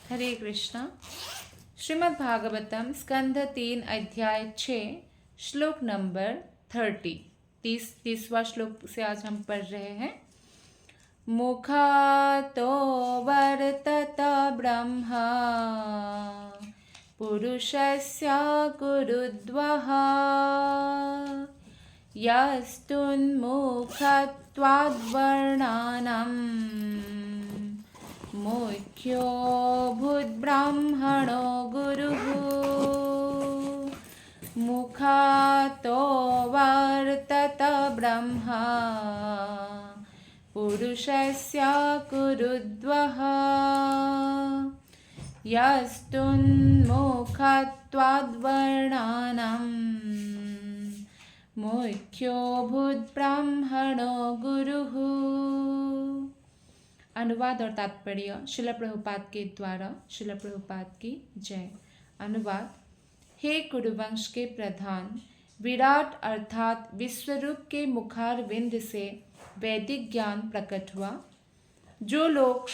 हरे कृष्णा। श्रीमद् भागवतम स्कंध 3 अध्याय 6 श्लोक नंबर 30 श्लोक से आज हम पढ़ रहे हैं। मुखातो वर्तत ब्रह्मा पुरुषस्य कुरुद्वः यस्तुन्मुखत्वाद्वर्णानाम् मुख्यो भूद्ब्राह्मणो गुरुः। मुखातो वर्तत ब्रह्मा पुरुषस्य कुरुद्वः यस्तुन्मुखत्वाद्वर्णानाम् मुख्यो भूद्ब्राह्मणो गुरुः। अनुवाद और तात्पर्य शिला प्रभुपाद के द्वारा। शिला प्रभुपाद की जय। अनुवाद। हे कुरुवंश के प्रधान, विराट अर्थात विश्वरूप के मुखारविंद से वैदिक ज्ञान प्रकट हुआ। जो लोग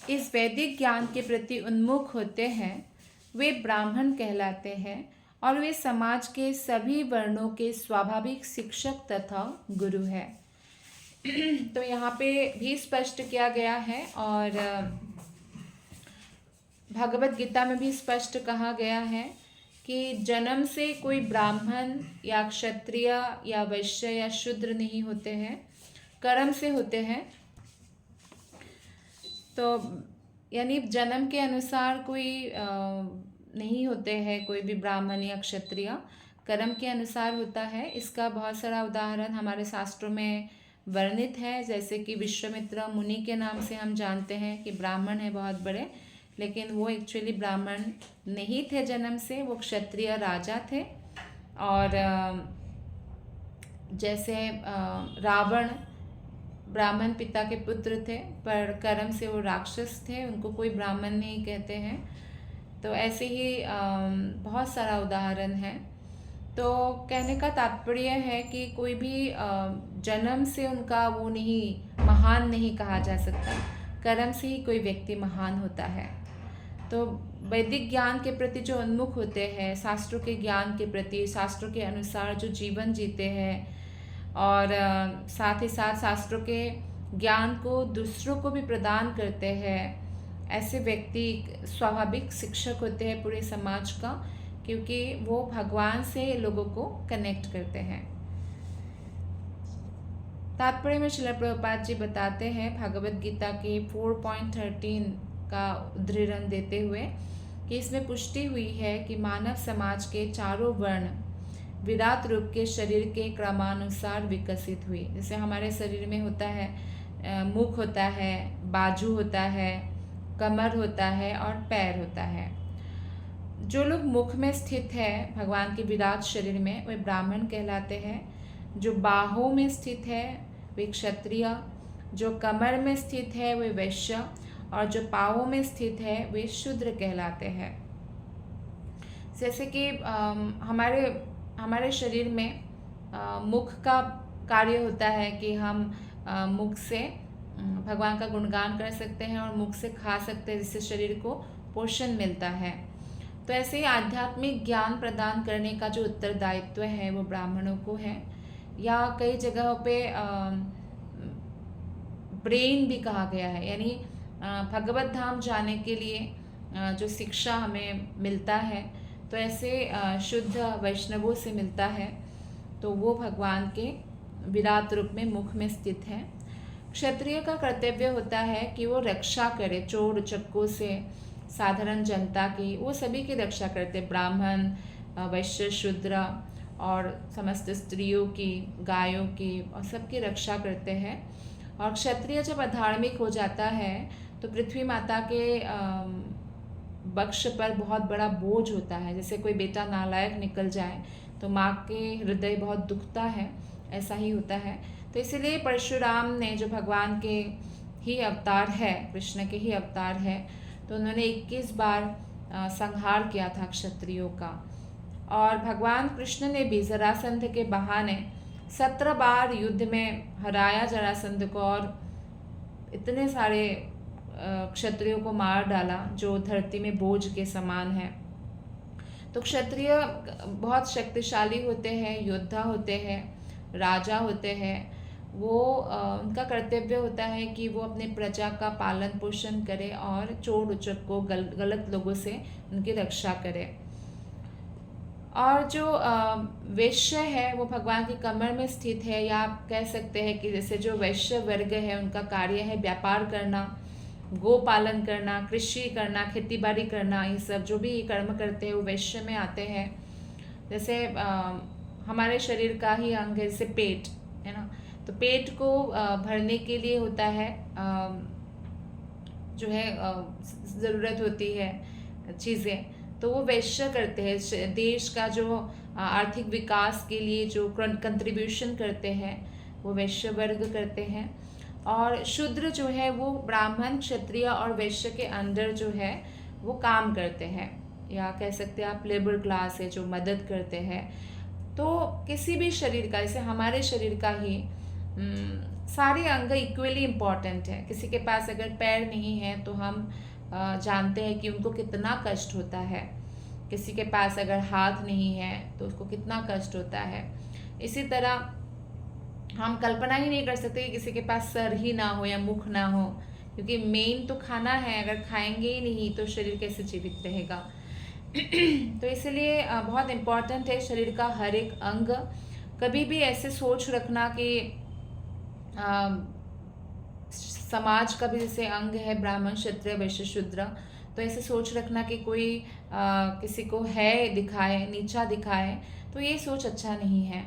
इस वैदिक ज्ञान के प्रति उन्मुख होते हैं वे ब्राह्मण कहलाते हैं और वे समाज के सभी वर्णों के स्वाभाविक शिक्षक तथा गुरु हैं। तो यहाँ पे भी स्पष्ट किया गया है और भगवत गीता में भी स्पष्ट कहा गया है कि जन्म से कोई ब्राह्मण या क्षत्रिय या वैश्य या शूद्र नहीं होते हैं, कर्म से होते हैं। तो यानी जन्म के अनुसार कोई नहीं होते हैं, कोई भी ब्राह्मण या क्षत्रिय कर्म के अनुसार होता है। इसका बहुत सारा उदाहरण हमारे शास्त्रों में वर्णित है, जैसे कि विश्वामित्र मुनि के नाम से हम जानते हैं कि ब्राह्मण है बहुत बड़े, लेकिन वो एक्चुअली ब्राह्मण नहीं थे जन्म से, वो क्षत्रिय राजा थे। और जैसे रावण ब्राह्मण पिता के पुत्र थे पर कर्म से वो राक्षस थे, उनको कोई ब्राह्मण नहीं कहते हैं। तो ऐसे ही बहुत सारा उदाहरण है। तो कहने का तात्पर्य है कि कोई भी जन्म से उनका वो नहीं, महान नहीं कहा जा सकता, कर्म से ही कोई व्यक्ति महान होता है। तो वैदिक ज्ञान के प्रति जो उन्मुख होते हैं, शास्त्रों के ज्ञान के प्रति, शास्त्रों के अनुसार जो जीवन जीते हैं और साथ ही साथ शास्त्रों के ज्ञान को दूसरों को भी प्रदान करते हैं, ऐसे व्यक्ति स्वाभाविक शिक्षक होते हैं पूरे समाज का, क्योंकि वो भगवान से लोगों को कनेक्ट करते हैं। तात्पर्य में श्रील प्रभुपाद जी बताते हैं भगवत गीता के 4.13 का उद्धरण देते हुए कि इसमें पुष्टि हुई है कि मानव समाज के चारों वर्ण विराट रूप के शरीर के क्रमानुसार विकसित हुई। जैसे हमारे शरीर में होता है, मुख होता है, बाजू होता है, कमर होता है और पैर होता है। जो लोग मुख में स्थित है भगवान के विराट शरीर में, वे ब्राह्मण कहलाते हैं। जो बाहों में स्थित है वे क्षत्रिय, जो कमर में स्थित है वे वैश्य और जो पाँवों में स्थित है वे शूद्र कहलाते हैं। जैसे कि हमारे शरीर में मुख का कार्य होता है कि हम मुख से भगवान का गुणगान कर सकते हैं और मुख से खा सकते हैं, जिससे शरीर को पोषण मिलता है। तो ऐसे ही आध्यात्मिक ज्ञान प्रदान करने का जो उत्तरदायित्व है वो ब्राह्मणों को है, या कई जगहों पे ब्रेन भी कहा गया है। यानी भगवत धाम जाने के लिए जो शिक्षा हमें मिलता है, तो ऐसे शुद्ध वैष्णवों से मिलता है, तो वो भगवान के विराट रूप में मुख में स्थित है। क्षत्रिय का कर्तव्य होता है कि वो रक्षा करे चोर उचक्कों से, साधारण जनता की, वो सभी की रक्षा करते, ब्राह्मण, वैश्य, शूद्र और समस्त स्त्रियों की, गायों की, और सबकी रक्षा करते हैं। और क्षत्रिय जब अधार्मिक हो जाता है तो पृथ्वी माता के वक्ष पर बहुत बड़ा बोझ होता है। जैसे कोई बेटा नालायक निकल जाए तो माँ के हृदय बहुत दुखता है, ऐसा ही होता है। तो इसीलिए परशुराम ने, जो भगवान के ही अवतार है, कृष्ण के ही अवतार है, तो उन्होंने 21 बार संहार किया था क्षत्रियों का। और भगवान कृष्ण ने भी जरासंध के बहाने 17 बार युद्ध में हराया जरासंध को और इतने सारे क्षत्रियों को मार डाला जो धरती में बोझ के समान है। तो क्षत्रिय बहुत शक्तिशाली होते हैं, योद्धा होते हैं, राजा होते हैं। वो उनका कर्तव्य होता है कि वो अपने प्रजा का पालन पोषण करे और चोर उचक को गलत लोगों से उनकी रक्षा करे। और जो वैश्य है वो भगवान की कमर में स्थित है, या आप कह सकते हैं कि जैसे जो वैश्य वर्ग है उनका कार्य है व्यापार करना, गो पालन करना, कृषि करना, खेती बाड़ी करना, ये सब जो भी कर्म करते हैं वो वैश्य में आते हैं। जैसे हमारे शरीर का ही अंग है जैसे पेट है ना, तो पेट को भरने के लिए होता है जो है ज़रूरत होती है चीज़ें, तो वो वैश्य करते हैं। देश का जो आर्थिक विकास के लिए जो कंट्रीब्यूशन करते हैं वो वैश्य वर्ग करते हैं। और शूद्र जो है वो ब्राह्मण, क्षत्रिय और वैश्य के अंडर जो है वो काम करते हैं, या कह सकते हैं आप लेबर क्लास है जो मदद करते हैं। तो किसी भी शरीर का, जैसे हमारे शरीर का ही सारे अंग इक्वली इम्पॉर्टेंट है। किसी के पास अगर पैर नहीं है तो हम जानते हैं कि उनको कितना कष्ट होता है। किसी के पास अगर हाथ नहीं है तो उसको कितना कष्ट होता है। इसी तरह हम कल्पना ही नहीं कर सकते कि किसी के पास सर ही ना हो या मुख ना हो, क्योंकि मेन तो खाना है। अगर खाएंगे ही नहीं तो शरीर कैसे जीवित रहेगा। तो इसलिए बहुत इम्पॉर्टेंट है शरीर का हर एक अंग। कभी भी ऐसे सोच रखना कि समाज का भी जैसे अंग है ब्राह्मण, क्षत्रिय, वैश्य, शूद्र, तो ऐसे सोच रखना कि कोई किसी को है दिखाए, नीचा दिखाए, तो ये सोच अच्छा नहीं है।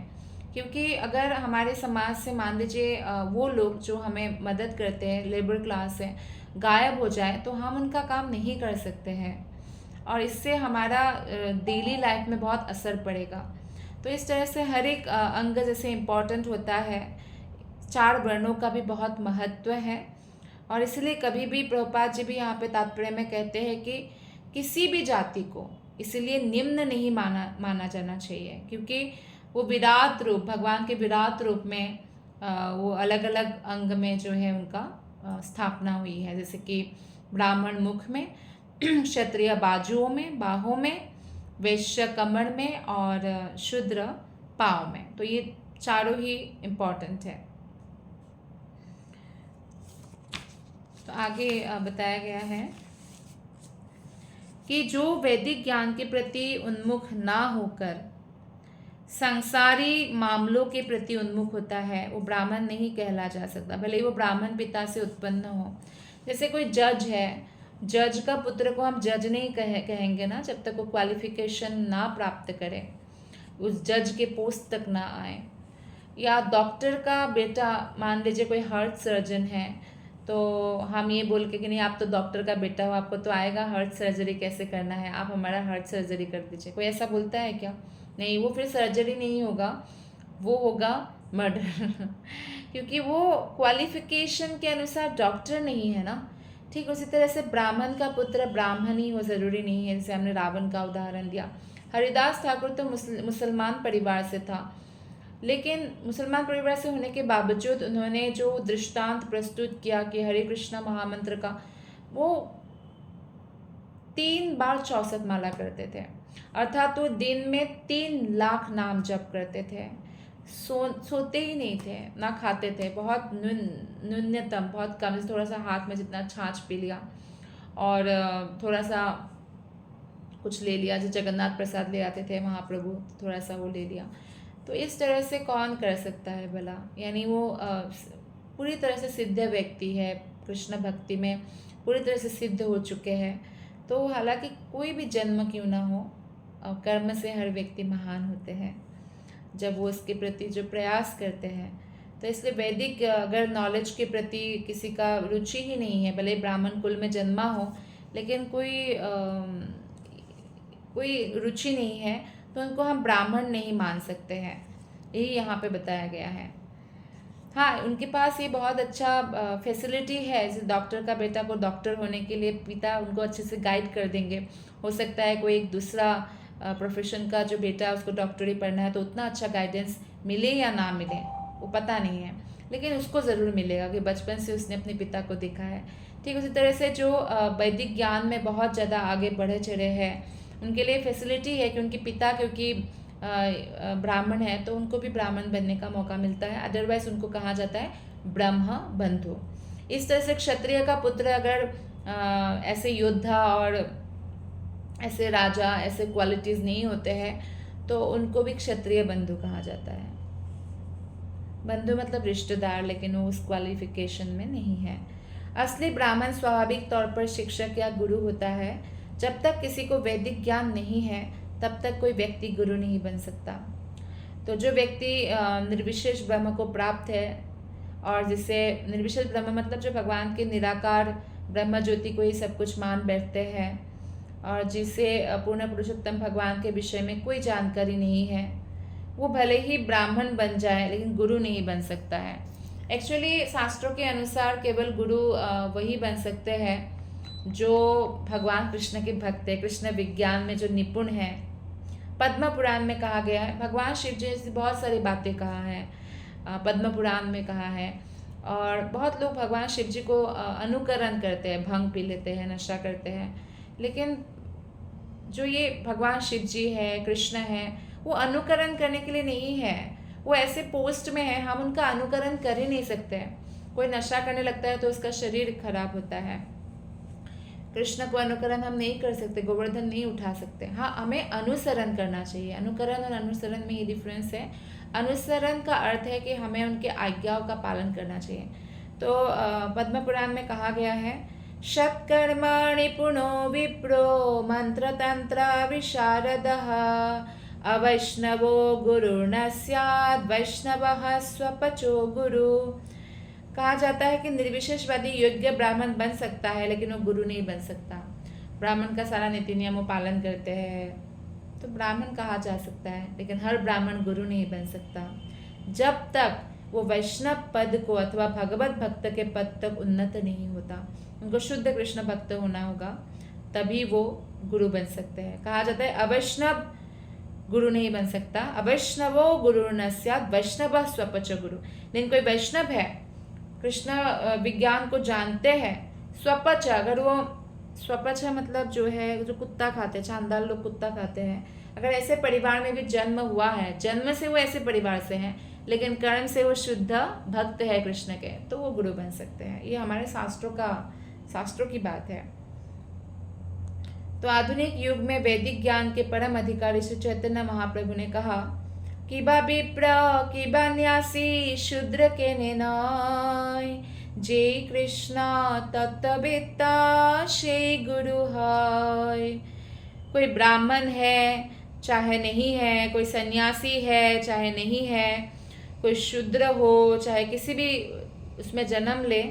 क्योंकि अगर हमारे समाज से मान लीजिए वो लोग जो हमें मदद करते हैं, लेबर क्लास है, गायब हो जाए तो हम उनका काम नहीं कर सकते हैं, और इससे हमारा डेली लाइफ में बहुत असर पड़ेगा। तो इस तरह से हर एक अंग जैसे इम्पॉर्टेंट होता है, 4 वर्णों का भी बहुत महत्व है। और इसलिए कभी भी प्रभुपाद जी भी यहाँ पे तात्पर्य में कहते हैं कि किसी भी जाति को इसलिए निम्न नहीं माना जाना चाहिए, क्योंकि वो विराट रूप, भगवान के विराट रूप में वो अलग अलग अंग में जो है उनका स्थापना हुई है। जैसे कि ब्राह्मण मुख में, क्षत्रिय बाजुओं में, बाहों में, वैश्य कमर में और शूद्र पाँव में। तो ये चारों ही इम्पॉर्टेंट है। तो आगे बताया गया है कि जो वैदिक ज्ञान के प्रति उन्मुख ना होकर सांसारी मामलों के प्रति उन्मुख होता है वो ब्राह्मण नहीं कहला जा सकता, भले ही वो ब्राह्मण पिता से उत्पन्न हो। जैसे कोई जज है, जज का पुत्र को हम जज नहीं कहेंगे ना जब तक वो क्वालिफिकेशन ना प्राप्त करे, उस जज के पोस्ट तक ना आए। या डॉक्टर का बेटा, मान लीजिए कोई हार्ट सर्जन है, तो हम ये बोल के कि नहीं आप तो डॉक्टर का बेटा हो, आपको तो आएगा हार्ट सर्जरी कैसे करना है, आप हमारा हार्ट सर्जरी कर दीजिए। कोई ऐसा बोलता है क्या? नहीं, वो फिर सर्जरी नहीं होगा, वो होगा मर्डर क्योंकि वो क्वालिफिकेशन के अनुसार डॉक्टर नहीं है ना। ठीक उसी तरह से ब्राह्मण का पुत्र ब्राह्मण ही हो ज़रूरी नहीं है। जैसे हमने रावण का उदाहरण दिया। हरिदास ठाकुर तो मुसलमान परिवार से था, लेकिन मुसलमान परिवार से होने के बावजूद उन्होंने जो दृष्टांत प्रस्तुत किया कि हरे कृष्णा महामंत्र का, वो 3 बार 64 माला करते थे, अर्थात वो दिन में 3 लाख नाम जप करते थे। सोते ही नहीं थे, ना खाते थे, बहुत न्यूनतम, बहुत कम, थोड़ा सा हाथ में जितना छाछ पी लिया और थोड़ा सा कुछ ले लिया, जो जगन्नाथ प्रसाद ले आते थे महाप्रभु, थोड़ा सा वो ले लिया। तो इस तरह से कौन कर सकता है भला? यानी वो पूरी तरह से सिद्ध व्यक्ति है, कृष्ण भक्ति में पूरी तरह से सिद्ध हो चुके हैं। तो हालांकि कोई भी जन्म क्यों ना हो, कर्म से हर व्यक्ति महान होते हैं जब वो उसके प्रति जो प्रयास करते हैं। तो इसलिए वैदिक अगर नॉलेज के प्रति किसी का रुचि ही नहीं है, भले ब्राह्मण कुल में जन्मा हो, लेकिन कोई रुचि नहीं है, तो उनको हम ब्राह्मण नहीं मान सकते हैं। यही यहाँ पे बताया गया है। हाँ, उनके पास ये बहुत अच्छा फैसिलिटी है, जैसे डॉक्टर का बेटा को डॉक्टर होने के लिए पिता उनको अच्छे से गाइड कर देंगे। हो सकता है कोई एक दूसरा प्रोफेशन का जो बेटा उसको डॉक्टरी पढ़ना है तो उतना अच्छा गाइडेंस मिले या ना मिले वो पता नहीं है, लेकिन उसको ज़रूर मिलेगा कि बचपन से उसने अपने पिता को देखा है। ठीक उसी तरह से जो वैदिक ज्ञान में बहुत ज़्यादा आगे बढ़े चढ़े हैं, उनके लिए फैसिलिटी है कि उनके पिता क्योंकि ब्राह्मण है तो उनको भी ब्राह्मण बनने का मौका मिलता है, अदरवाइज उनको कहा जाता है ब्रह्म बंधु। इस तरह से क्षत्रिय का पुत्र अगर ऐसे योद्धा और ऐसे राजा ऐसे क्वालिटीज़ नहीं होते हैं तो उनको भी क्षत्रिय बंधु कहा जाता है। बंधु मतलब रिश्तेदार, लेकिन वो उस क्वालिफिकेशन में नहीं है। असली ब्राह्मण स्वाभाविक तौर पर शिक्षक या गुरु होता है। जब तक किसी को वैदिक ज्ञान नहीं है तब तक कोई व्यक्ति गुरु नहीं बन सकता। तो जो व्यक्ति निर्विशेष ब्रह्म को प्राप्त है और जिसे निर्विशेष ब्रह्म मतलब जो भगवान के निराकार ब्रह्म ज्योति को ही सब कुछ मान बैठते हैं और जिसे पूर्ण पुरुषोत्तम भगवान के विषय में कोई जानकारी नहीं है, वो भले ही ब्राह्मण बन जाए लेकिन गुरु नहीं बन सकता है। एक्चुअली शास्त्रों के अनुसार केवल गुरु वही बन सकते हैं जो भगवान कृष्ण के भक्त है, कृष्ण विज्ञान में जो निपुण है। पद्म पुराण में कहा गया है, भगवान शिव जी ने बहुत सारी बातें कहा है, पद्म पुराण में कहा है। और बहुत लोग भगवान शिव जी को अनुकरण करते हैं, भंग पी लेते हैं, नशा करते हैं, लेकिन जो ये भगवान शिव जी है, कृष्ण है, वो अनुकरण करने के लिए नहीं है। वो ऐसे पोस्ट में है, हम उनका अनुकरण कर ही नहीं सकते। कोई नशा करने लगता है तो उसका शरीर खराब होता है। कृष्ण को अनुकरण हम नहीं कर सकते, गोवर्धन नहीं उठा सकते। हाँ, हमें अनुसरण करना चाहिए। अनुकरण और अनुसरण में ये डिफरेंस है। अनुसरण का अर्थ है कि हमें उनके आज्ञाओं का पालन करना चाहिए। तो पद्म पुराण में कहा गया है, षत्कर्माणि पुनो विप्रो मंत्र तंत्र विशारदः अवैष्णवो गुरुर्न स्याद् वैष्णवः स्वपचो गुरु। कहा जाता है कि निर्विशेषवादी योग्य ब्राह्मण बन सकता है लेकिन वो गुरु नहीं बन सकता। ब्राह्मण का सारा नीति नियमों पालन करते हैं तो ब्राह्मण कहा जा सकता है, लेकिन हर ब्राह्मण गुरु नहीं बन सकता जब तक वो वैष्णव पद को अथवा भगवत भक्त के पद तक उन्नत नहीं होता। उनको शुद्ध कृष्ण भक्त होना होगा, तभी वो गुरु बन सकते हैं। कहा जाता है अवैष्णव गुरु नहीं बन सकता, अवैष्णवो गुरु न स्यात् वैष्णव स्वपच गुरु। लेकिन कोई वैष्णव है, कृष्ण विज्ञान को जानते हैं, स्वपच, अगर वो स्वपच मतलब जो है जो कुत्ता खाते हैं, चांदाल लोग कुत्ता खाते हैं, अगर ऐसे परिवार में भी जन्म हुआ है, जन्म से वो ऐसे परिवार से हैं लेकिन कर्म से वो शुद्ध भक्त है कृष्ण के, तो वो गुरु बन सकते हैं। ये हमारे शास्त्रों की बात है। तो आधुनिक युग में वैदिक ज्ञान के परम अधिकारी श्री चैतन्य महाप्रभु ने कहा कि बा विप्र कि बा न्यासी शूद्र के नेनाय जय कृष्णा तत्ववेत्ता से गुरु है। कोई ब्राह्मण है चाहे नहीं है, कोई सन्यासी है चाहे नहीं है, कोई शूद्र हो चाहे किसी भी उसमें जन्म ले,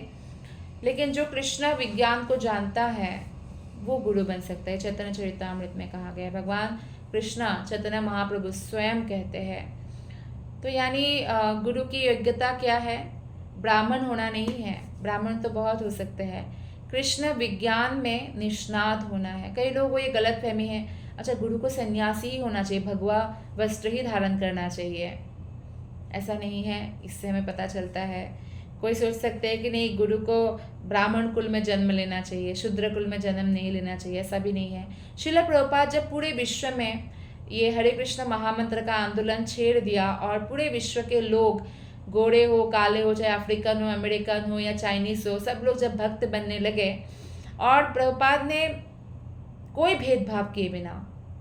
लेकिन जो कृष्ण विज्ञान को जानता है वो गुरु बन सकता है। चैतन्य चरितामृत में कहा गया है, भगवान कृष्ण चैतन्य महाप्रभु स्वयं कहते हैं। तो यानी गुरु की योग्यता क्या है? ब्राह्मण होना नहीं है, ब्राह्मण तो बहुत हो सकते हैं, कृष्ण विज्ञान में निष्णात होना है। कई लोगों को ये गलत फहमी है, अच्छा गुरु को सन्यासी ही होना चाहिए, भगवा वस्त्र ही धारण करना चाहिए। ऐसा नहीं है, इससे हमें पता चलता है। कोई सोच सकते हैं कि नहीं, गुरु को ब्राह्मण कुल में जन्म लेना चाहिए, शूद्र कुल में जन्म नहीं लेना चाहिए, ऐसा भी नहीं है। श्रील प्रभुपाद जब पूरे विश्व में ये हरे कृष्ण महामंत्र का आंदोलन छेड़ दिया और पूरे विश्व के लोग, गोरे हो काले हो, चाहे अफ्रीकन हो अमेरिकन हो या चाइनीज़ हो, सब लोग जब भक्त बनने लगे और प्रभुपाद ने कोई भेदभाव किए बिना,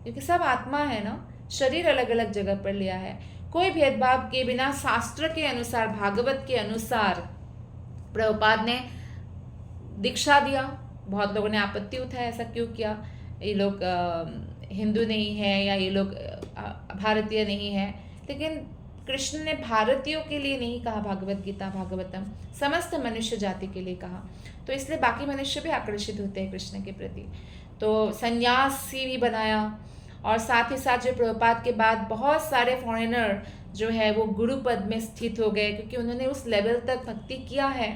क्योंकि सब आत्मा है ना, शरीर अलग अलग जगह पर लिया है, कोई भेदभाव किए बिना शास्त्र के अनुसार, भागवत के अनुसार प्रभुपाद ने दीक्षा दिया। बहुत लोगों ने आपत्ति उठाया, ऐसा क्यों किया, ये लोग हिंदू नहीं है या ये लोग भारतीय नहीं है, लेकिन कृष्ण ने भारतीयों के लिए नहीं कहा, भागवत गीता भागवतम समस्त मनुष्य जाति के लिए कहा। तो इसलिए बाकी मनुष्य भी आकर्षित होते हैं कृष्ण के प्रति। तो संन्यासी भी बनाया और साथ ही साथ जो प्रभुपाद के बाद बहुत सारे फॉरेनर जो है वो गुरु पद में स्थित हो गए, क्योंकि उन्होंने उस लेवल तक भक्ति किया है।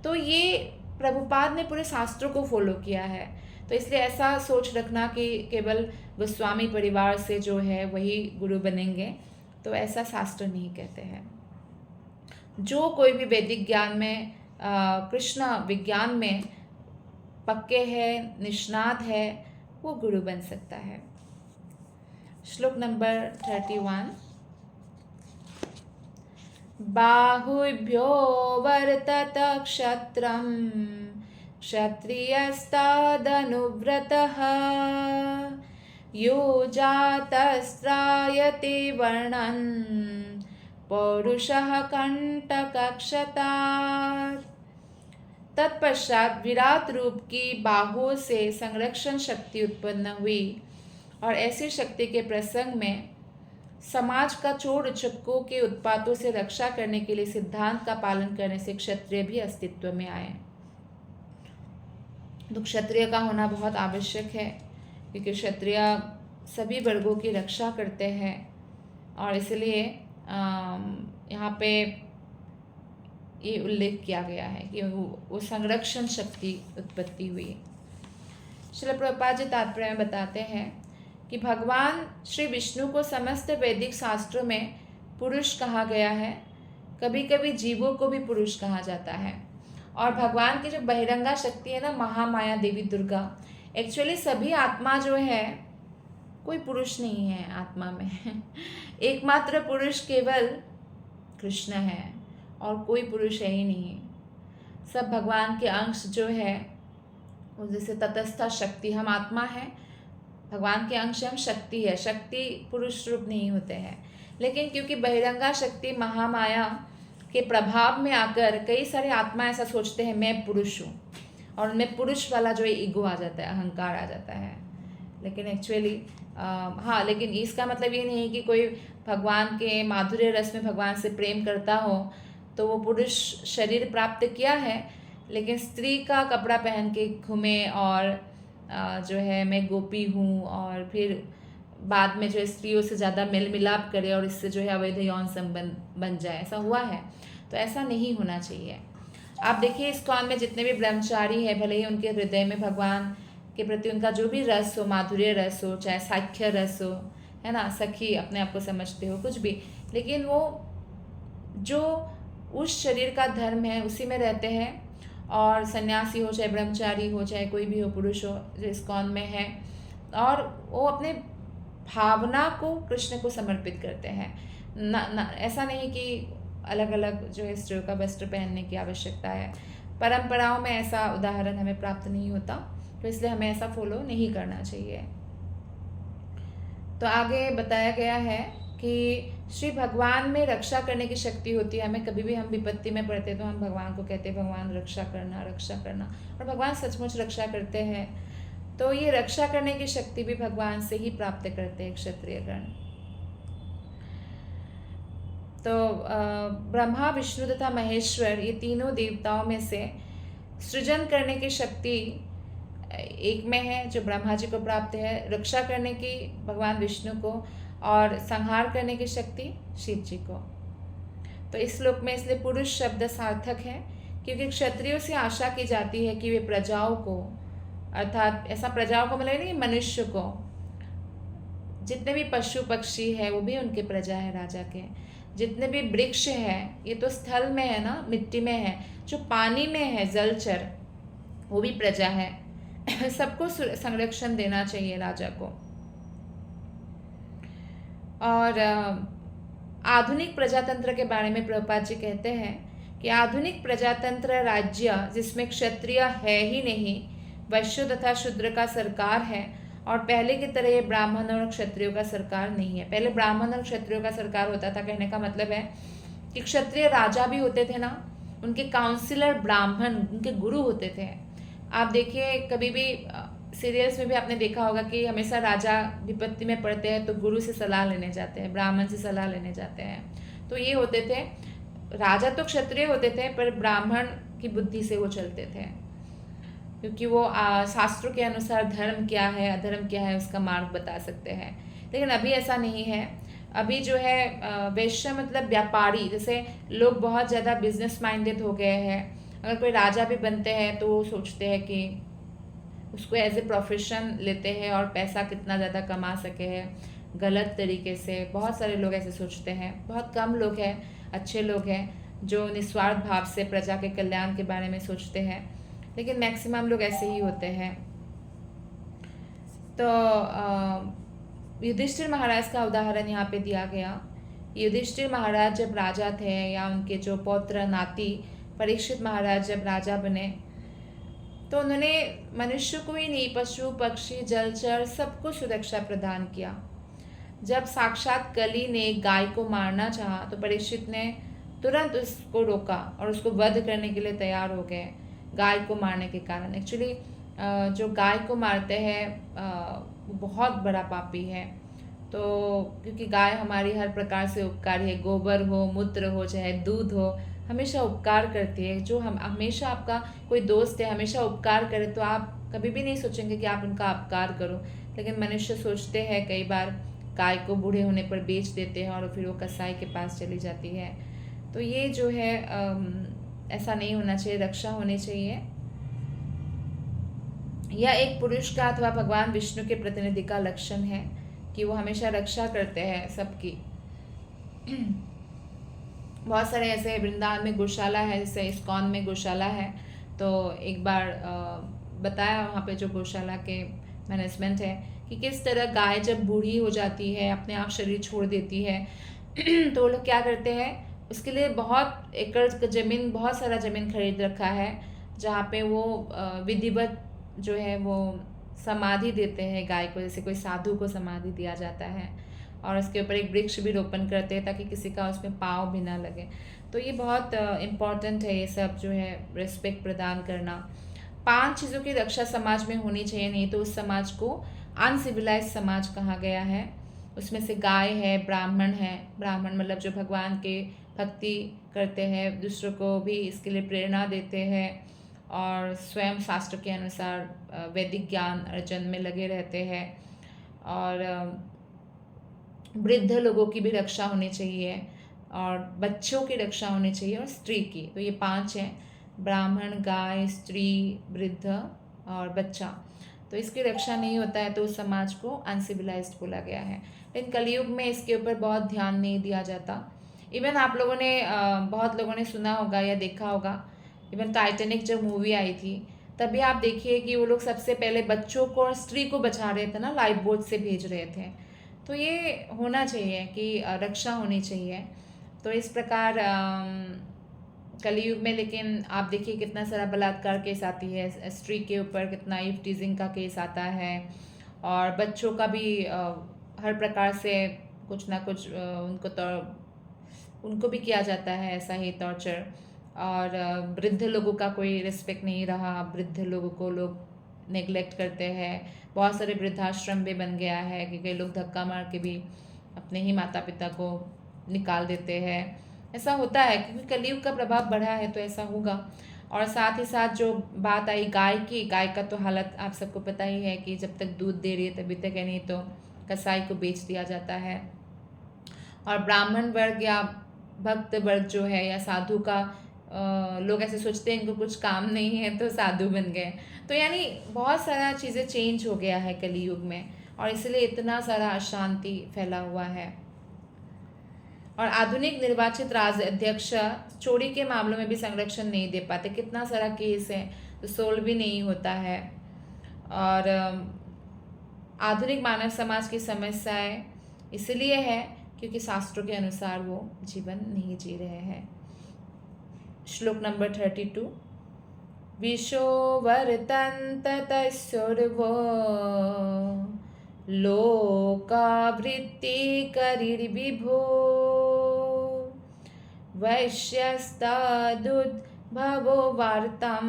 तो ये प्रभुपाद ने पूरे शास्त्रों को फॉलो किया है। तो इसलिए ऐसा सोच रखना कि केवल गोस्वामी परिवार से जो है वही गुरु बनेंगे, तो ऐसा शास्त्र नहीं कहते हैं। जो कोई भी वैदिक ज्ञान में कृष्ण विज्ञान में पक्के है, निष्णात है, वो गुरु बन सकता है। श्लोक नंबर 31। बाहुभ्यो वर्तत क्षत्रं क्षत्रियस्तादनुव्रतः यो जातस्त्रायते वर्णन् पौरुषः कंटकक्षतात्। तत्पश्चात विराट रूप की बाहुओं से संरक्षण शक्ति उत्पन्न हुई और ऐसी शक्ति के प्रसंग में समाज का चोर उचक्कों के उत्पातों से रक्षा करने के लिए सिद्धांत का पालन करने से क्षत्रिय भी अस्तित्व में आए। तो क्षत्रिय का होना बहुत आवश्यक है, क्योंकि क्षत्रिय सभी वर्गों की रक्षा करते हैं और इसलिए यहाँ पे ये उल्लेख किया गया है कि वो संरक्षण शक्ति उत्पत्ति हुई। श्रील प्रभुपाद जी तात्पर्य में बताते हैं कि भगवान श्री विष्णु को समस्त वैदिक शास्त्रों में पुरुष कहा गया है। कभी कभी जीवों को भी पुरुष कहा जाता है। और भगवान की जो बहिरंगा शक्ति है ना, महामाया देवी दुर्गा, एक्चुअली सभी आत्मा जो है कोई पुरुष नहीं है आत्मा में एकमात्र पुरुष केवल कृष्ण है और कोई पुरुष है ही नहीं। सब भगवान के अंश जो है, जैसे तटस्थ शक्ति, हम आत्मा है, भगवान के अंश हम शक्ति है। शक्ति पुरुष रूप नहीं होते हैं, लेकिन क्योंकि बहिरंगा शक्ति महामाया के प्रभाव में आकर कई सारे आत्मा ऐसा सोचते हैं मैं पुरुष हूँ, और उनमें पुरुष वाला जो है ईगो आ जाता है, अहंकार आ जाता है। लेकिन एक्चुअली हाँ, लेकिन इसका मतलब ये नहीं कि कोई भगवान के माधुर्य रस में भगवान से प्रेम करता हो तो वो पुरुष शरीर प्राप्त किया है, लेकिन स्त्री का कपड़ा पहन के घूमे और जो है मैं गोपी हूँ, और फिर बाद में जो है स्त्रियों से ज़्यादा मेल मिलाप करे और इससे जो है अवैध यौन संबंध बन जाए, ऐसा हुआ है। तो ऐसा नहीं होना चाहिए। आप देखिए इस्कॉन में जितने भी ब्रह्मचारी हैं, भले ही उनके हृदय में भगवान के प्रति उनका जो भी रस हो, माधुर्य रस हो, चाहे साख्य रस हो, है ना, सखी अपने आप को समझते हो, कुछ भी, लेकिन वो जो उस शरीर का धर्म है उसी में रहते हैं। और सन्यासी हो, चाहे ब्रह्मचारी हो, चाहे कोई भी हो, पुरुष हो जो इस्कॉन में है, और वो अपने भावना को कृष्ण को समर्पित करते हैं। ना ऐसा नहीं कि अलग अलग जो है स्त्रियों का वस्त्र पहनने की आवश्यकता है। परंपराओं में ऐसा उदाहरण हमें प्राप्त नहीं होता, तो इसलिए हमें ऐसा फॉलो नहीं करना चाहिए। तो आगे बताया गया है कि श्री भगवान में रक्षा करने की शक्ति होती है। हमें कभी भी हम विपत्ति में पड़ते तो हम भगवान को कहते हैं भगवान रक्षा करना, रक्षा करना, और भगवान सचमुच रक्षा करते हैं। तो ये रक्षा करने की शक्ति भी भगवान से ही प्राप्त करते हैं क्षत्रियगण। तो ब्रह्मा, विष्णु तथा महेश्वर, ये तीनों देवताओं में से सृजन करने की शक्ति एक में है जो ब्रह्मा जी को प्राप्त है, रक्षा करने की भगवान विष्णु को, और संहार करने की शक्ति शिव जी को। तो इस श्लोक में इसलिए पुरुष शब्द सार्थक है, क्योंकि क्षत्रियों से आशा की जाती है कि वे प्रजाओं को, अर्थात ऐसा प्रजाओं को मतलब नहीं, मनुष्य को, जितने भी पशु पक्षी है वो भी उनके प्रजा है राजा के, जितने भी वृक्ष है, ये तो स्थल में है ना, मिट्टी में है, जो पानी में है जलचर वो भी प्रजा है। सबको संरक्षण देना चाहिए राजा को। और आधुनिक प्रजातंत्र के बारे में प्रभुपाद जी कहते हैं कि आधुनिक प्रजातंत्र राज्य जिसमें क्षत्रिय है ही नहीं, वैश्य तथा शूद्र का सरकार है, और पहले की तरह ये ब्राह्मण और क्षत्रियों का सरकार नहीं है। पहले ब्राह्मण और क्षत्रियों का सरकार होता था। कहने का मतलब है कि क्षत्रिय राजा भी होते थे ना, उनके काउंसिलर ब्राह्मण उनके गुरु होते थे। आप देखिए कभी भी सीरियल्स में भी आपने देखा होगा कि हमेशा राजा विपत्ति में पड़ते हैं तो गुरु से सलाह लेने जाते हैं, ब्राह्मण से सलाह लेने जाते हैं। तो ये होते थे, राजा तो क्षत्रिय होते थे पर ब्राह्मण की बुद्धि से वो चलते थे, क्योंकि वो शास्त्रों के अनुसार धर्म क्या है अधर्म क्या है उसका मार्ग बता सकते हैं। लेकिन अभी ऐसा नहीं है। अभी जो है वैश्य मतलब व्यापारी, जैसे लोग बहुत ज़्यादा बिजनेस माइंडेड हो गए हैं। अगर कोई राजा भी बनते हैं तो वो सोचते हैं कि उसको एज ए प्रोफेशन लेते हैं और पैसा कितना ज़्यादा कमा सके है गलत तरीके से। बहुत सारे लोग ऐसे सोचते हैं, बहुत कम लोग हैं अच्छे लोग हैं जो निस्वार्थ भाव से प्रजा के कल्याण के बारे में सोचते हैं, लेकिन मैक्सिमम लोग ऐसे ही होते हैं। तो युधिष्ठिर महाराज का उदाहरण यहाँ पे दिया गया। युधिष्ठिर महाराज जब राजा थे, या उनके जो पौत्र नाती परीक्षित महाराज जब राजा बने, तो उन्होंने मनुष्य को ही नहीं, पशु पक्षी जलचर सबको सुरक्षा प्रदान किया। जब साक्षात कली ने गाय को मारना चाहा तो परीक्षित ने तुरंत उसको रोका और उसको वध करने के लिए तैयार हो गए गाय को मारने के कारण। एक्चुअली जो गाय को मारते हैं वो बहुत बड़ा पापी है। तो क्योंकि गाय हमारी हर प्रकार से उपकारी है, गोबर हो, मूत्र हो, चाहे दूध हो, हमेशा उपकार करती है। जो हम हमेशा, आपका कोई दोस्त है हमेशा उपकार करे तो आप कभी भी नहीं सोचेंगे कि आप उनका अपकार करो, लेकिन मनुष्य सोचते हैं, कई बार गाय को बूढ़े होने पर बेच देते हैं और फिर वो कसाई के पास चली जाती है। तो ये जो है ऐसा नहीं होना चाहिए, रक्षा होनी चाहिए। यह एक पुरुष का अथवा भगवान विष्णु के प्रतिनिधि का लक्षण है कि वो हमेशा रक्षा करते हैं सबकी। बहुत सारे ऐसे वृंदावन में गौशाला है, जैसे इस्कॉन में गौशाला है। तो एक बार बताया वहाँ पे जो गौशाला के मैनेजमेंट है कि किस तरह गाय जब बूढ़ी हो जाती है, अपने आप शरीर छोड़ देती है, तो वो लोग क्या करते हैं, उसके लिए बहुत एकड़ ज़मीन, बहुत सारा ज़मीन खरीद रखा है, जहाँ पे वो विधिवत जो है वो समाधि देते हैं गाय को, जैसे कोई साधु को समाधि दिया जाता है, और उसके ऊपर एक वृक्ष भी रोपण करते हैं ताकि किसी का उसमें पाँव भी ना लगे। तो ये बहुत इम्पॉर्टेंट है, ये सब जो है रिस्पेक्ट प्रदान करना। 5 चीज़ों की रक्षा समाज में होनी चाहिए, नहीं तो उस समाज को अनसिविलाइज समाज कहा गया है। उसमें से गाय है, ब्राह्मण है, ब्राह्मण मतलब जो भगवान के भक्ति करते हैं, दूसरों को भी इसके लिए प्रेरणा देते हैं और स्वयं शास्त्र के अनुसार वैदिक ज्ञान अर्जन में लगे रहते हैं। और वृद्ध लोगों की भी रक्षा होनी चाहिए, और बच्चों की रक्षा होनी चाहिए, और स्त्री की। तो ये 5 हैं, ब्राह्मण, गाय, स्त्री, वृद्ध और बच्चा। तो इसकी रक्षा नहीं होता है तो उस समाज को अनसिविलाइज्ड बोला गया है। लेकिन कलयुग में इसके ऊपर बहुत ध्यान नहीं दिया जाता। इवन आप लोगों ने बहुत लोगों ने सुना होगा या देखा होगा, इवन टाइटैनिक जब मूवी आई थी तभी आप देखिए कि वो लोग सबसे पहले बच्चों को और स्त्री को बचा रहे थे ना, लाइफ बोट से भेज रहे थे। तो ये होना चाहिए कि रक्षा होनी चाहिए। तो इस प्रकार कलयुग में, लेकिन आप देखिए कितना सारा बलात्कार केस आती है, स्त्री के ऊपर कितना ईव टीजिंग का केस आता है, और बच्चों का भी हर प्रकार से कुछ ना कुछ उनको भी किया जाता है ऐसा ही टॉर्चर। और वृद्ध लोगों का कोई रिस्पेक्ट नहीं रहा, वृद्ध लोगों को लोग नेग्लेक्ट करते हैं। बहुत सारे वृद्धाश्रम भी बन गया है कि कई लोग धक्का मार के भी अपने ही माता पिता को निकाल देते हैं। ऐसा होता है क्योंकि कलयुग का प्रभाव बढ़ा है, तो ऐसा होगा। और साथ ही साथ जो बात आई गाय की, गाय का तो हालत आप सबको पता ही है कि जब तक दूध दे रही है तभी तक है, नहीं तो कसाई को बेच दिया जाता है। और ब्राह्मण वर्ग या भक्त वर्ग जो है, या साधु का लोग ऐसे सोचते हैं इनको कुछ काम नहीं है तो साधु बन गए। तो यानी बहुत सारा चीज़ें चेंज हो गया है कलयुग में, और इसलिए इतना सारा अशांति फैला हुआ है। और आधुनिक निर्वाचित राज्य अध्यक्ष चोरी के मामलों में भी संरक्षण नहीं दे पाते। कितना सारा केस है तो सोल्व भी नहीं होता है। और आधुनिक मानव समाज की समस्याएं इसलिए है क्योंकि शास्त्रों के अनुसार वो जीवन नहीं जी रहे हैं। श्लोक नंबर 32। विशो वर्तन्त तस्योर्वो लोकावृत्ति करिर्विभो वैश्यस्तदुद्भवो वार्तं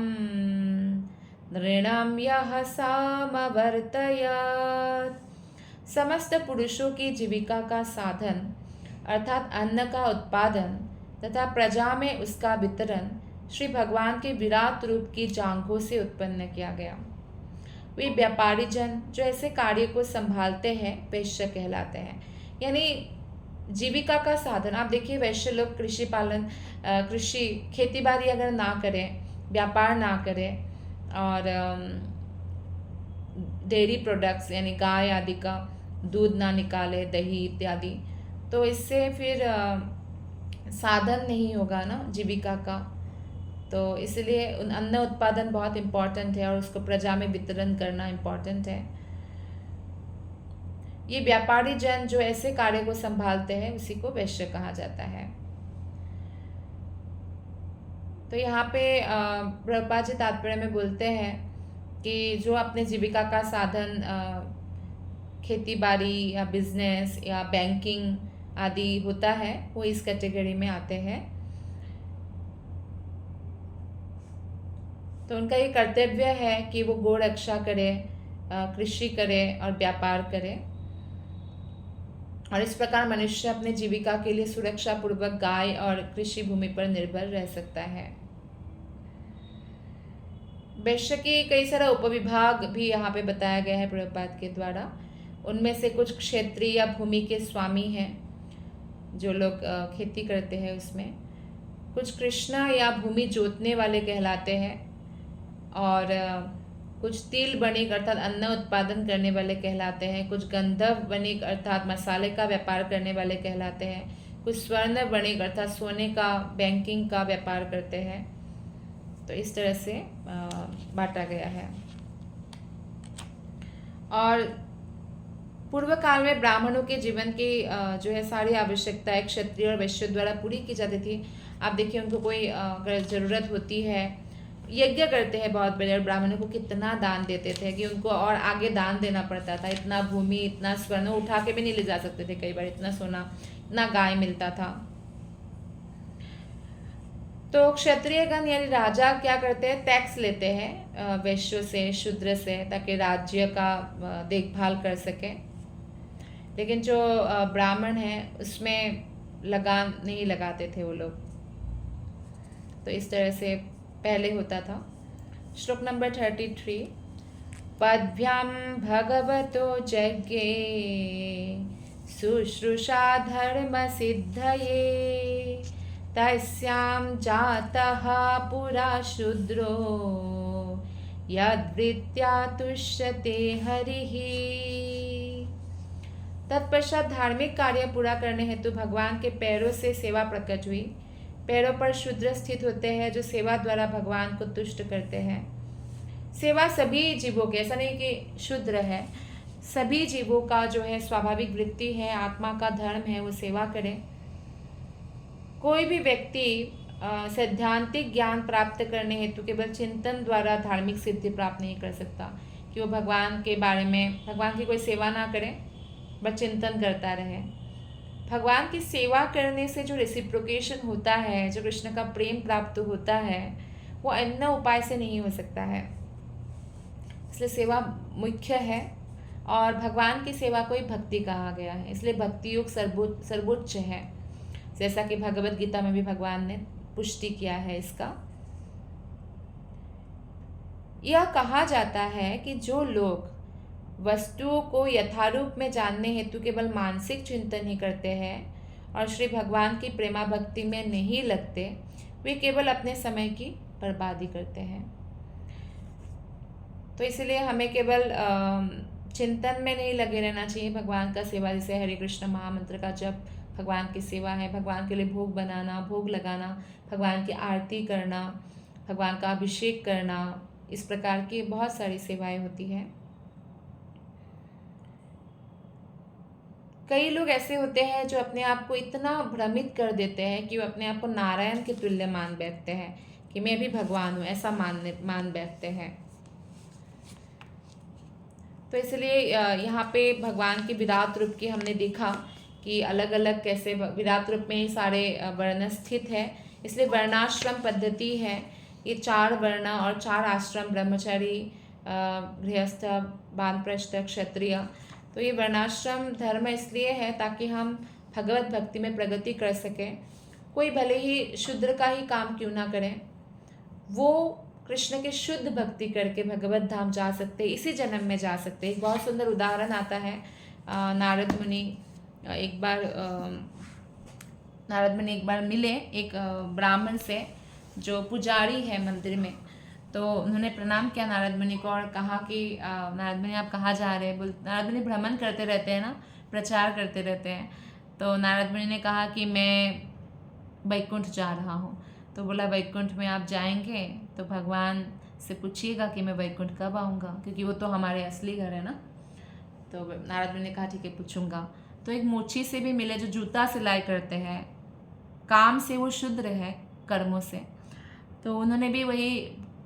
नृणां यः समवर्तयत्। समस्त पुरुषों की जीविका का साधन अर्थात अन्न का उत्पादन तथा प्रजा में उसका वितरण श्री भगवान के विराट रूप की जांघों से उत्पन्न किया गया। वे व्यापारी जन जो ऐसे कार्य को संभालते हैं वैश्य कहलाते हैं। यानी जीविका का साधन, आप देखिए वैश्य लोग कृषि पालन, कृषि खेती बाड़ी अगर ना करें, व्यापार ना करें, और डेयरी प्रोडक्ट्स यानी गाय आदि का दूध ना निकाले, दही इत्यादि, तो इससे फिर साधन नहीं होगा ना जीविका का, तो इसलिए अन्न उत्पादन बहुत इम्पॉर्टेंट है और उसको प्रजा में वितरण करना इम्पॉर्टेंट है। ये व्यापारी जन जो ऐसे कार्य को संभालते हैं उसी को वैश्य कहा जाता है। तो यहाँ पे प्रभुपाद जी तात्पर्य में बोलते हैं कि जो अपने जीविका का साधन खेती बाड़ी या बिजनेस या बैंकिंग आदि होता है वो इस कैटेगरी में आते हैं। तो उनका ये कर्तव्य है कि वो गो रक्षा करे, कृषि करे और व्यापार करे, और इस प्रकार मनुष्य अपने जीविका के लिए सुरक्षा पूर्वक गाय और कृषि भूमि पर निर्भर रह सकता है। वैश्य के कई सारा उपविभाग भी यहाँ पे बताया गया है प्रभुपाद के द्वारा। उनमें से कुछ क्षेत्रीय या भूमि के स्वामी हैं, जो लोग खेती करते हैं उसमें। कुछ कृष्णा या भूमि जोतने वाले कहलाते हैं, और कुछ तिल वणिक अर्थात अन्न उत्पादन करने वाले कहलाते हैं। कुछ गंधर्व वणिक अर्थात मसाले का व्यापार करने वाले कहलाते हैं। कुछ स्वर्ण वणिक अर्थात सोने का बैंकिंग का व्यापार करते हैं। तो इस तरह से बांटा गया है। और पूर्व काल में ब्राह्मणों के जीवन की जो है सारी आवश्यकताएं क्षत्रिय और वैश्य द्वारा पूरी की जाती थी। आप देखिए उनको कोई अगर ज़रूरत होती है, यज्ञ करते हैं बहुत बड़े, और ब्राह्मणों को कितना दान देते थे कि उनको और आगे दान देना पड़ता था। इतना भूमि, इतना स्वर्ण उठा के भी नहीं ले जा सकते थे, कई बार इतना सोना, इतना गाय मिलता था। तो क्षत्रिय गण यानी राजा क्या करते हैं, टैक्स लेते हैं वैश्यों से, शूद्र से, ताकि राज्य का देखभाल कर सके। लेकिन जो ब्राह्मण हैं उसमें लगान नहीं लगाते थे वो लोग। तो इस तरह से पहले होता था। श्लोक नंबर 33। पद्भ्याम भगवतो यज्ञे शुश्रूषा धर्म सिद्धये तस्यां जातः पुरा शूद्रो यद्वृत्त्या तुष्यते हरिः। तत्पश्चात धार्मिक कार्य पूरा करने हेतु भगवान के पैरों से सेवा प्रकट हुई। पैरों पर शूद्र स्थित होते हैं जो सेवा द्वारा भगवान को तुष्ट करते हैं। सेवा सभी जीवों के, ऐसा नहीं कि शूद्र है, सभी जीवों का जो है स्वाभाविक वृत्ति है, आत्मा का धर्म है, वो सेवा करे। कोई भी व्यक्ति सैद्धांतिक ज्ञान प्राप्त करने हेतु केवल चिंतन द्वारा धार्मिक सिद्धि प्राप्त नहीं कर सकता, कि वो भगवान के बारे में, भगवान की कोई सेवा ना करे बस चिंतन करता रहे। भगवान की सेवा करने से जो रेसिप्रोकेशन होता है, जो कृष्ण का प्रेम प्राप्त होता है, वो अन्य उपाय से नहीं हो सकता है। इसलिए सेवा मुख्य है, और भगवान की सेवा को ही भक्ति कहा गया है। इसलिए भक्ति योग सर्वोच्च है, जैसा कि भगवत गीता में भी भगवान ने पुष्टि किया है इसका। यह कहा जाता है कि जो लोग वस्तुओं को यथारूप में जानने हेतु केवल मानसिक चिंतन ही करते हैं और श्री भगवान की प्रेमा भक्ति में नहीं लगते, वे केवल अपने समय की बर्बादी करते हैं। तो इसलिए हमें केवल चिंतन में नहीं लगे रहना चाहिए। भगवान का सेवा, जैसे हरे कृष्ण महामंत्र का जप भगवान की सेवा है। भगवान के लिए भोग बनाना, भोग लगाना, भगवान की आरती करना, भगवान का अभिषेक करना, इस प्रकार की बहुत सारी सेवाएं होती हैं। कई लोग ऐसे होते हैं जो अपने आप को इतना भ्रमित कर देते हैं कि वो अपने आप को नारायण के तुल्य मान बैठते हैं कि मैं भी भगवान हूँ, ऐसा मान बैठते हैं। तो इसलिए यहाँ पे भगवान के विराट रूप की हमने देखा कि अलग अलग कैसे विराट रूप में ही सारे वर्ण स्थित है। इसलिए वर्णाश्रम पद्धति है, ये 4 वर्ण और 4 आश्रम, ब्रह्मचारी, गृहस्थ, वानप्रस्थ, क्षत्रिय। तो ये वर्णाश्रम धर्म इसलिए है ताकि हम भगवत भक्ति में प्रगति कर सकें। कोई भले ही शूद्र का ही काम क्यों ना करें, वो कृष्ण के शुद्ध भक्ति करके भगवत धाम जा सकते, इसी जन्म में जा सकते। एक बहुत सुंदर उदाहरण आता है, नारद मुनि एक बार मिले एक ब्राह्मण से जो पुजारी है मंदिर में। तो उन्होंने प्रणाम किया नारद मुनि को और कहा कि नारद मुनि आप कहाँ जा रहे हैं। नारद मुनि भ्रमण करते रहते हैं ना, प्रचार करते रहते हैं। तो नारद मुनि ने कहा कि मैं वैकुंठ जा रहा हूँ। तो बोला वैकुंठ में आप जाएंगे तो भगवान से पूछिएगा कि मैं वैकुंठ कब आऊँगा, क्योंकि वो तो हमारे असली घर है ना। तो नारद मुनि ने कहा ठीक है पूछूंगा। तो एक मोची से भी मिले जो जूता सिलाई करते हैं, काम से वो शुद्र है कर्मों से। तो उन्होंने भी वही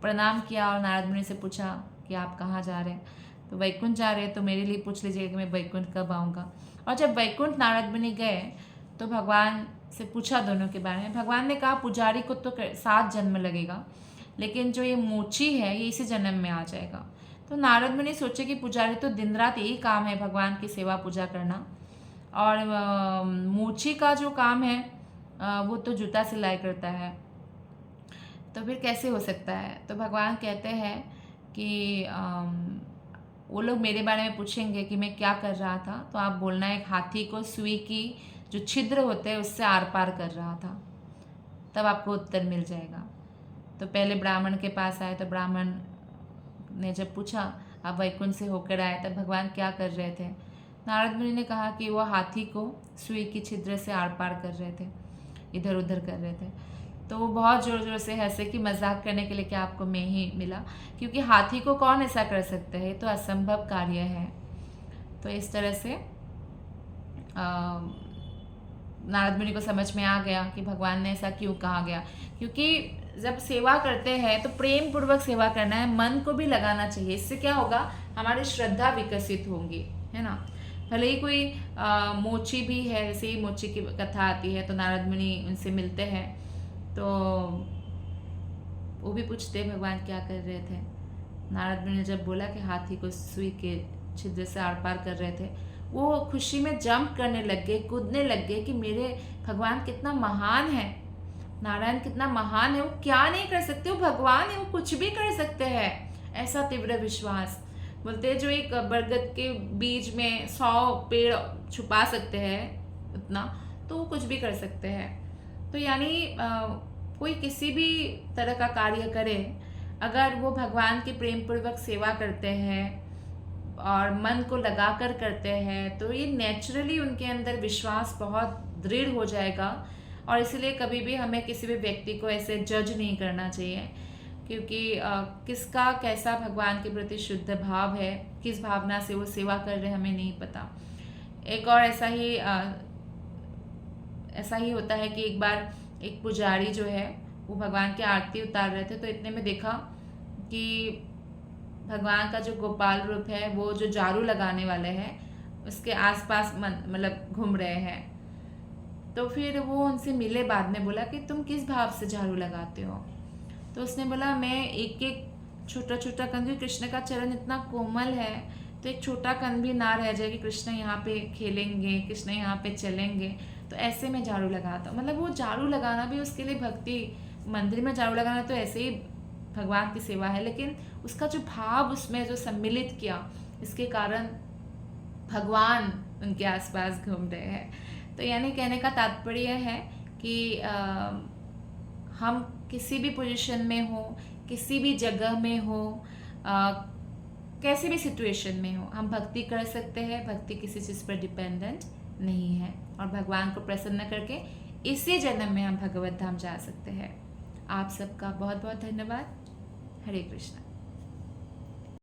प्रणाम किया और नारद मुनि से पूछा कि आप कहाँ जा रहे हैं। तो वैकुंठ जा रहे हैं, तो मेरे लिए पूछ लीजिएगा कि मैं वैकुंठ कब आऊँगा। और जब वैकुंठ नारद मुनि गए तो भगवान से पूछा दोनों के बारे में। भगवान ने कहा पुजारी को तो 7 जन्म लगेगा, लेकिन जो ये मोची है ये इसी जन्म में आ जाएगा। तो नारद मुनि सोचे कि पुजारी तो दिन रात यही काम है भगवान की सेवा पूजा करना, और मोची का जो काम है वो तो जूता सिलाई करता है, तो फिर कैसे हो सकता है। तो भगवान कहते हैं कि वो लोग मेरे बारे में पूछेंगे कि मैं क्या कर रहा था, तो आप बोलना एक हाथी को सुई की जो छिद्र होते हैं उससे आर पार कर रहा था, तब आपको उत्तर मिल जाएगा। तो पहले ब्राह्मण के पास आए, तो ब्राह्मण ने जब पूछा आप वैकुंठ से होकर आए तब भगवान क्या कर रहे थे। नारद मुनि ने कहा कि वो हाथी को सुई की छिद्र से आर पार कर रहे थे, इधर उधर कर रहे थे। तो वो बहुत ज़ोर ज़ोर से हंसे कि मजाक करने के लिए क्या आपको मैं ही मिला, क्योंकि हाथी को कौन ऐसा कर सकता है, ये तो असंभव कार्य है। तो इस तरह से नारद मुनि को समझ में आ गया कि भगवान ने ऐसा क्यों कहा गया, क्योंकि जब सेवा करते हैं तो प्रेम पूर्वक सेवा करना है, मन को भी लगाना चाहिए। इससे क्या होगा, हमारी श्रद्धा विकसित होंगी, है ना। भले ही कोई मोची भी है, जैसे ही मोची की कथा आती है तो नारद मुनि उनसे मिलते हैं, तो वो भी पूछते हैं भगवान क्या कर रहे थे। नारद मुनि ने जब बोला कि हाथी को सुई के छिद्र से आर पार कर रहे थे, वो खुशी में जंप करने लग गए, कूदने लग गए कि मेरे भगवान कितना महान है, नारायण कितना महान है, वो क्या नहीं कर सकते, वो भगवान है, वो कुछ भी कर सकते हैं। ऐसा तीव्र विश्वास। बोलते हैं जो एक बरगद के बीज में 100 पेड़ छुपा सकते हैं उतना, तो वो कुछ भी कर सकते हैं। तो यानी कोई किसी भी तरह का कार्य करे, अगर वो भगवान की प्रेम पूर्वक सेवा करते हैं और मन को लगाकर करते हैं, तो ये नेचुरली उनके अंदर विश्वास बहुत दृढ़ हो जाएगा। और इसलिए कभी भी हमें किसी भी व्यक्ति को ऐसे जज नहीं करना चाहिए, क्योंकि किसका कैसा भगवान के प्रति शुद्ध भाव है, किस भावना से वो सेवा कर रहे हमें नहीं पता। एक और ऐसा ही होता है कि एक बार एक पुजारी जो है वो भगवान की आरती उतार रहे थे, तो इतने में देखा कि भगवान का जो गोपाल रूप है वो जो झाड़ू लगाने वाले हैं उसके आसपास मतलब घूम रहे हैं। तो फिर वो उनसे मिले, बाद में बोला कि तुम किस भाव से झाड़ू लगाते हो। तो उसने बोला मैं एक एक छोटा छोटा कण, क्योंकि कृष्ण का चरण इतना कोमल है तो एक छोटा कण भी ना रह जाए कि कृष्ण यहाँ पे खेलेंगे, कृष्ण यहाँ पे चलेंगे, तो ऐसे में झाड़ू लगाता हूँ। मतलब वो झाड़ू लगाना भी उसके लिए भक्ति, मंदिर में झाड़ू लगाना तो ऐसे ही भगवान की सेवा है, लेकिन उसका जो भाव उसमें जो सम्मिलित किया, इसके कारण भगवान उनके आसपास घूम रहे हैं। तो यानी कहने का तात्पर्य है कि हम किसी भी पोजीशन में हो, किसी भी जगह में हो, कैसी भी सिचुएशन में हो, हम भक्ति कर सकते हैं। भक्ति किसी चीज़ पर डिपेंडेंट नहीं है, और भगवान को प्रसन्न करके इसी जन्म में हम भगवत धाम जा सकते हैं। आप सबका बहुत बहुत धन्यवाद। हरे कृष्णा।